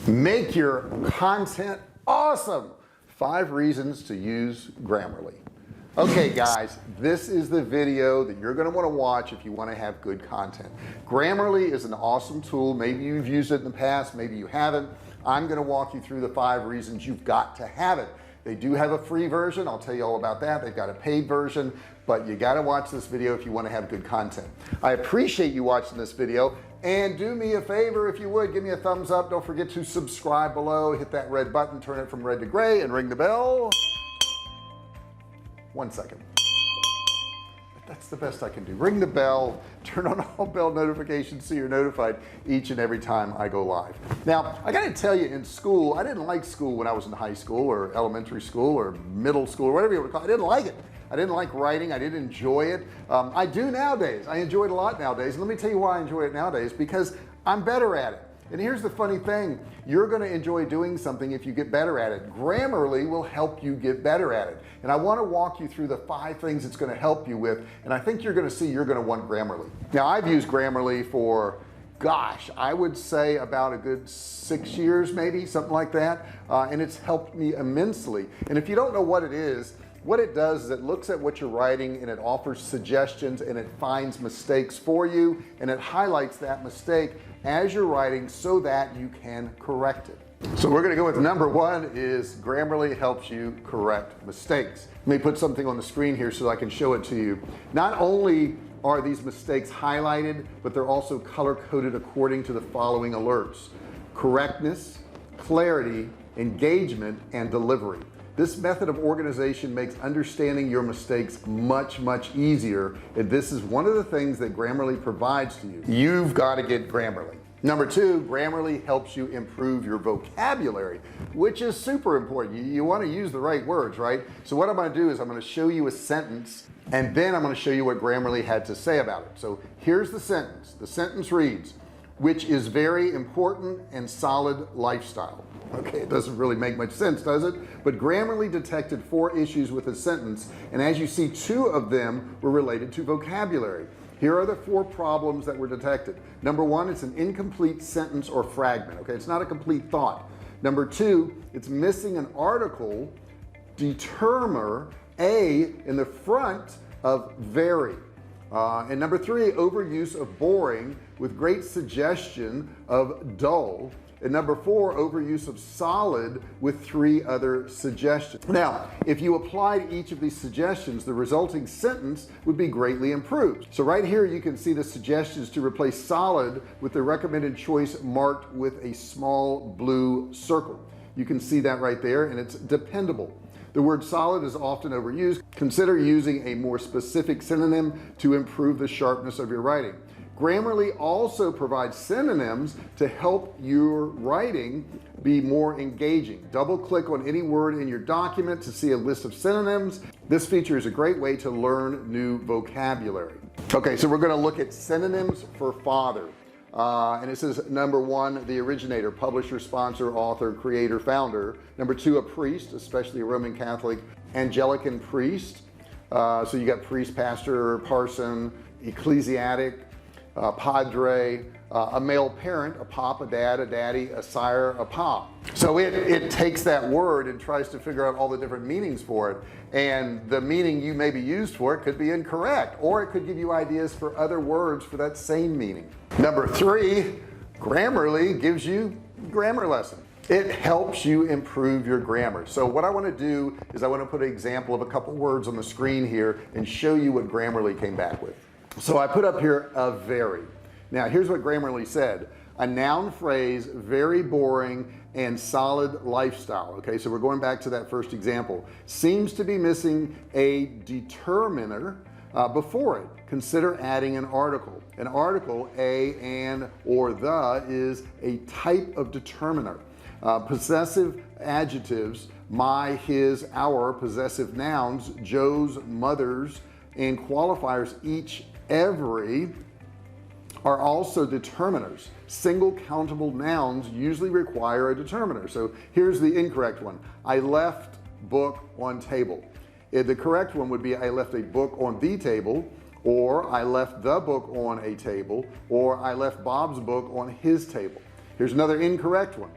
Make your content awesome. 5 reasons to use Grammarly. Okay guys, this is the video that you're going to want to watch if you want to have good content. Grammarly is an awesome tool. Maybe you've used it in the past, maybe you haven't. I'm going to walk you through the 5 reasons you've got to have it. They do have a free version. I'll tell you all about that. They've got a paid version, but you got to watch this video if you want to have good content. I appreciate you watching this video, and do me a favor, if you would, give me a thumbs up. Don't forget to subscribe below, hit that red button, turn it from red to gray, and ring the bell. 1 second. That's the best I can do. Ring the bell, turn on all bell notifications so you're notified each and every time I go live. Now I got to tell you, in school, I didn't like school when I was in high school or elementary school or middle school or whatever you want to call it. I didn't like it. I didn't like writing. I didn't enjoy it. I do nowadays. I enjoy it a lot nowadays, and let me tell you why I enjoy it nowadays, because I'm better at it. And here's the funny thing, you're going to enjoy doing something if you get better at it. Grammarly will help you get better at it, and I want to walk you through the 5 things it's going to help you with, and I think you're going to see you're going to want Grammarly. Now I've used Grammarly for, gosh, I would say about a good 6 years, maybe something like that, and it's helped me immensely. And if you don't know what it is, what it does is it looks at what you're writing and it offers suggestions, and it finds mistakes for you, and it highlights that mistake as you're writing so that you can correct it. So we're going to go with number 1 is Grammarly helps you correct mistakes. Let me put something on the screen here so I can show it to you. Not only are these mistakes highlighted, but they're also color coded according to the following alerts: correctness, clarity, engagement, and delivery. This method of organization makes understanding your mistakes much easier, and this is one of the things that Grammarly provides to you. You've got to get Grammarly. Number 2, Grammarly helps you improve your vocabulary, which is super important. You want to use the right words, right? So what I'm going to do is I'm going to show you a sentence, and then I'm going to show you what Grammarly had to say about it. So here's the sentence. The sentence reads, which is very important and solid lifestyle. Okay, it doesn't really make much sense, does it? But Grammarly detected 4 issues with the sentence, and as you see, 2 of them were related to vocabulary. Here are the 4 problems that were detected. Number 1, it's an incomplete sentence or fragment. Okay, it's not a complete thought. Number 2, it's missing an article, determiner, a in the front of very. And number 3, overuse of boring with great suggestion of dull. And number 4, overuse of solid with 3 other suggestions. Now if you applied each of these suggestions, the resulting sentence would be greatly improved. So right here you can see the suggestions to replace solid with the recommended choice marked with a small blue circle. You can see that right there, and it's dependable. The word solid is often overused. Consider using a more specific synonym to improve the sharpness of your writing. Grammarly also provides synonyms to help your writing be more engaging. Double click on any word in your document to see a list of synonyms. This feature is a great way to learn new vocabulary. Okay, so we're going to look at synonyms for father. And it says number 1, the originator, publisher, sponsor, author, creator, founder. Number 2, a priest, especially a Roman Catholic Anglican priest. So you got priest, pastor, parson, ecclesiastic, padre, a male parent, a pop, a dad, a daddy, a sire, a pop. So it takes that word and tries to figure out all the different meanings for it, and the meaning you may be used for it could be incorrect, or it could give you ideas for other words for that same meaning. Number 3, Grammarly gives you grammar lesson. It helps you improve your grammar. So what I want to do is I want to put an example of a couple words on the screen here and show you what Grammarly came back with. So I put up here a very. Now here's what Grammarly said: a noun phrase, very boring and solid lifestyle. Okay, so we're going back to that first example. Seems to be missing a determiner before it. Consider adding an article. An article, a, an, or the, is a type of determiner. Possessive adjectives, my, his, our, possessive nouns, Joe's, mother's, and qualifiers, each, every, are also determiners. Single countable nouns usually require a determiner. So here's the incorrect one: I left book on table. The correct one would be I left a book on the table, or I left the book on a table, or I left Bob's book on his table. Here's another incorrect one: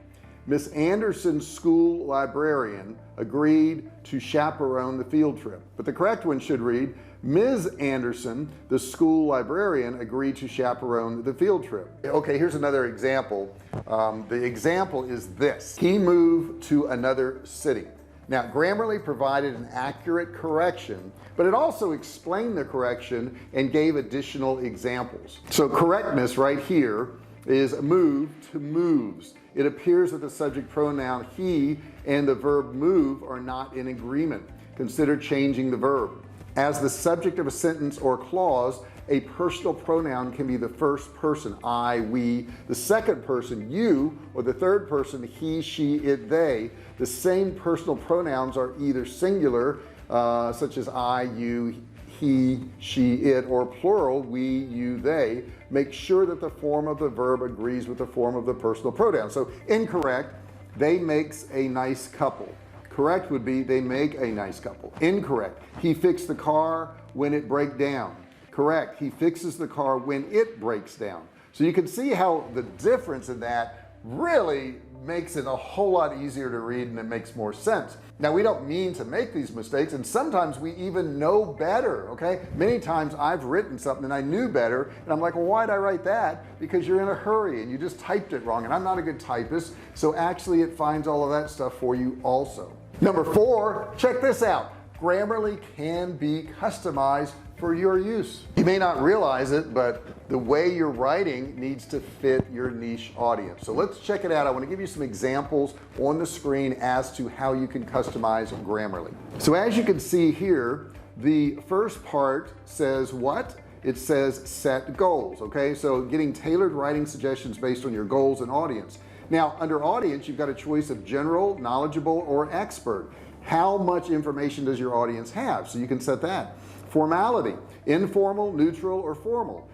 Miss Anderson's school librarian agreed to chaperone the field trip. But the correct one should read, Ms. Anderson, the school librarian, agreed to chaperone the field trip. Okay, here's another example. The example is this: he moved to another city. Now, Grammarly provided an accurate correction, but it also explained the correction and gave additional examples. So correctness right here is move to moves. It appears that the subject pronoun he and the verb move are not in agreement. Consider changing the verb. As the subject of a sentence or clause, a personal pronoun can be the first person, I, we, the second person, you, or the third person, he, she, it, they. The same personal pronouns are either singular, such as I, you, he, she, it, or plural, we, you, they. Make sure that the form of the verb agrees with the form of the personal pronoun. So incorrect, they makes a nice couple. Correct would be they make a nice couple. Incorrect, he fixed the car when it break down. Correct, he fixes the car when it breaks down. So you can see how the difference in that really makes it a whole lot easier to read, and it makes more sense. Now, we don't mean to make these mistakes, and sometimes we even know better. Okay, many times I've written something and I knew better, and I'm like, well, why'd I write that? Because you're in a hurry and you just typed it wrong, and I'm not a good typist, so actually it finds all of that stuff for you also. Number 4, check this out. Grammarly can be customized for your use. You may not realize it, but the way you're writing needs to fit your niche audience. So let's check it out. I want to give you some examples on the screen as to how you can customize Grammarly. So as you can see here, the first part says what? It says set goals. Okay, so getting tailored writing suggestions based on your goals and audience. Now, under audience, you've got a choice of general, knowledgeable, or expert. How much information does your audience have? So you can set that. Formality, informal, neutral, or formal.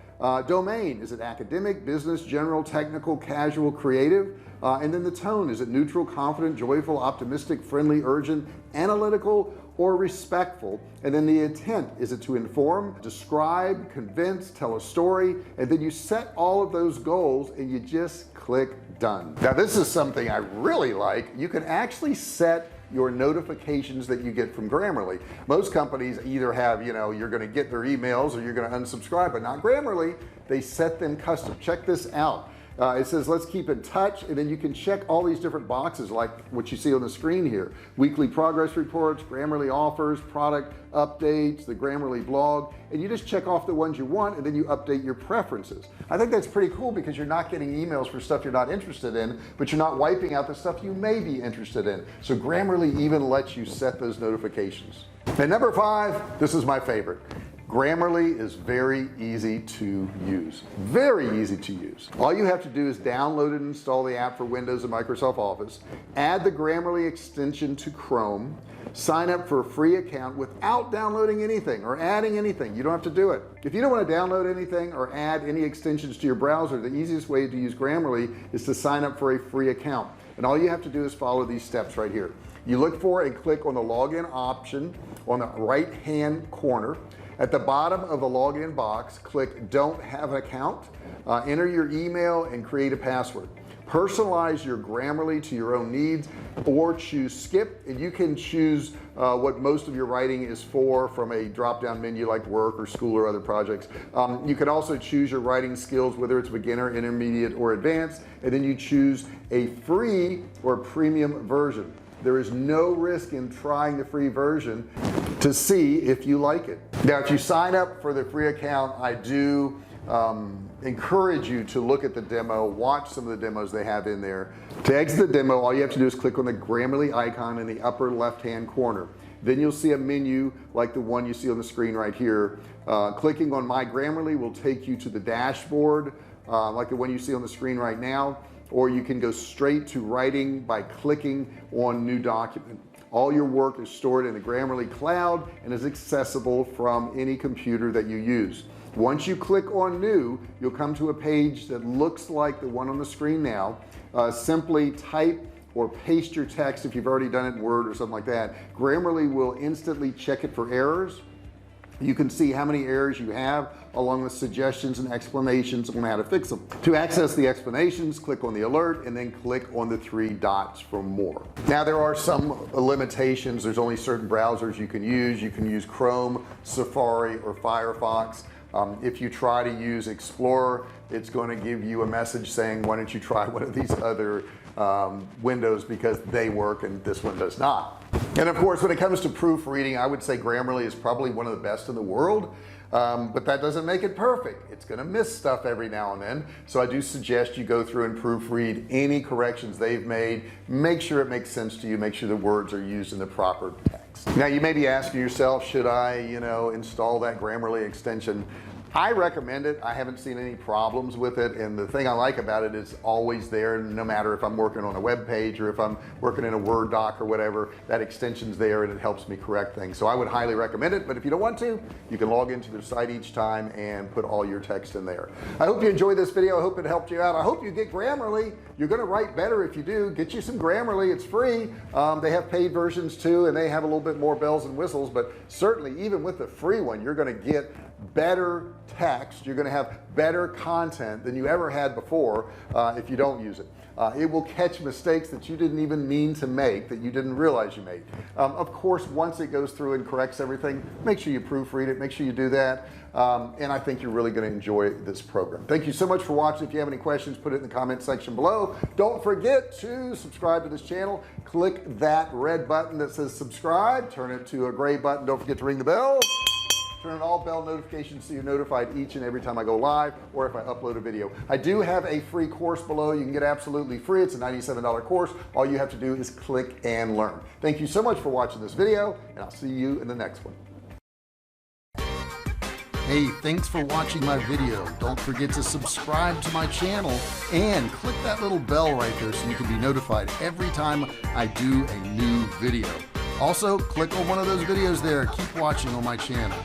Domain, is it academic, business, general, technical, casual, creative? And then the tone, is it neutral, confident, joyful, optimistic, friendly, urgent, analytical, or respectful? And then the intent, is it to inform, describe, convince, tell a story? And then you set all of those goals and you just click done. Now, this is something I really like. You can actually set your notifications that you get from Grammarly. Most companies either have, you're going to get their emails or you're going to unsubscribe, but not Grammarly. They set them custom. Check this out. It says let's keep in touch, and then you can check all these different boxes like what you see on the screen here: weekly progress reports, Grammarly offers, product updates, the Grammarly blog, and you just check off the ones you want, and then you update your preferences. I think that's pretty cool because you're not getting emails for stuff you're not interested in, but you're not wiping out the stuff you may be interested in. So Grammarly even lets you set those notifications. And number 5, this is my favorite. Grammarly is very easy to use. Very easy to use. All you have to do is download and install the app for Windows and Microsoft Office, add the Grammarly extension to Chrome, sign up for a free account without downloading anything or adding anything. You don't have to do it. If you don't want to download anything or add any extensions to your browser, the easiest way to use Grammarly is to sign up for a free account. And all you have to do is follow these steps right here. You look for and click on the login option on the right hand corner. At the bottom of the login box, click don't have an account, enter your email and create a password. Personalize your Grammarly to your own needs, or choose skip, and you can choose what most of your writing is for from a drop-down menu like work or school or other projects. You can also choose your writing skills, whether it's beginner, intermediate, or advanced, and then you choose a free or premium version. There is no risk in trying the free version to see if you like it. Now, if you sign up for the free account, I do encourage you to look at the demo, watch some of the demos they have in there. To exit the demo, all you have to do is click on the Grammarly icon in the upper left hand corner. Then you'll see a menu like the one you see on the screen right here. Clicking on My Grammarly will take you to the dashboard like the one you see on the screen right now, or you can go straight to writing by clicking on New Document. All your work is stored in the Grammarly cloud and is accessible from any computer that you use. Once you click on New, you'll come to a page that looks like the one on the screen now. Simply type or paste your text if you've already done it in Word or something like that. Grammarly will instantly check it for errors, You can see how many errors you have along with suggestions and explanations on how to fix them. To access the explanations, click on the alert and then click on the 3 dots for more. Now there are some limitations. There's only certain browsers you can use. You can use Chrome, Safari, or Firefox. If you try to use Explorer, it's going to give you a message saying why don't you try one of these other windows because they work and this one does not. And of course, when it comes to proofreading, I would say Grammarly is probably one of the best in the world, but that doesn't make it perfect. It's going to miss stuff every now and then, so I do suggest you go through and proofread any corrections they've made. Make sure it makes sense to you, make sure the words are used in the proper text. Now you may be asking yourself, should I install that Grammarly extension? I recommend it. I haven't seen any problems with it, and the thing I like about it is always there, no matter if I'm working on a web page or if I'm working in a Word doc or whatever, that extension's there and it helps me correct things. So I would highly recommend it, but if you don't want to, you can log into their site each time and put all your text in there. I hope you enjoyed this video. I hope it helped you out. I hope you get Grammarly. You're going to write better if you do. Get you some Grammarly. It's free. They have paid versions too, and they have a little bit more bells and whistles, but certainly even with the free one, you're going to get better text. You're going to have better content than you ever had before if you don't use it. It will catch mistakes that you didn't even mean to make, that you didn't realize you made. Of course, once it goes through and corrects everything, make sure you proofread it, make sure you do that, and I think you're really going to enjoy this program. Thank you so much for watching. If you have any questions, put it in the comment section below. Don't forget to subscribe to this channel. Click that red button that says subscribe, turn it to a gray button. Don't forget to ring the bell. Turn on all bell notifications so you're notified each and every time I go live or if I upload a video. I do have a free course below. You can get absolutely free. It's a $97 course. All you have to do is click and learn. Thank you so much for watching this video, and I'll see you in the next one. Hey, thanks for watching my video. Don't forget to subscribe to my channel and click that little bell right there so you can be notified every time I do a new video. Also, click on one of those videos there. Keep watching on my channel.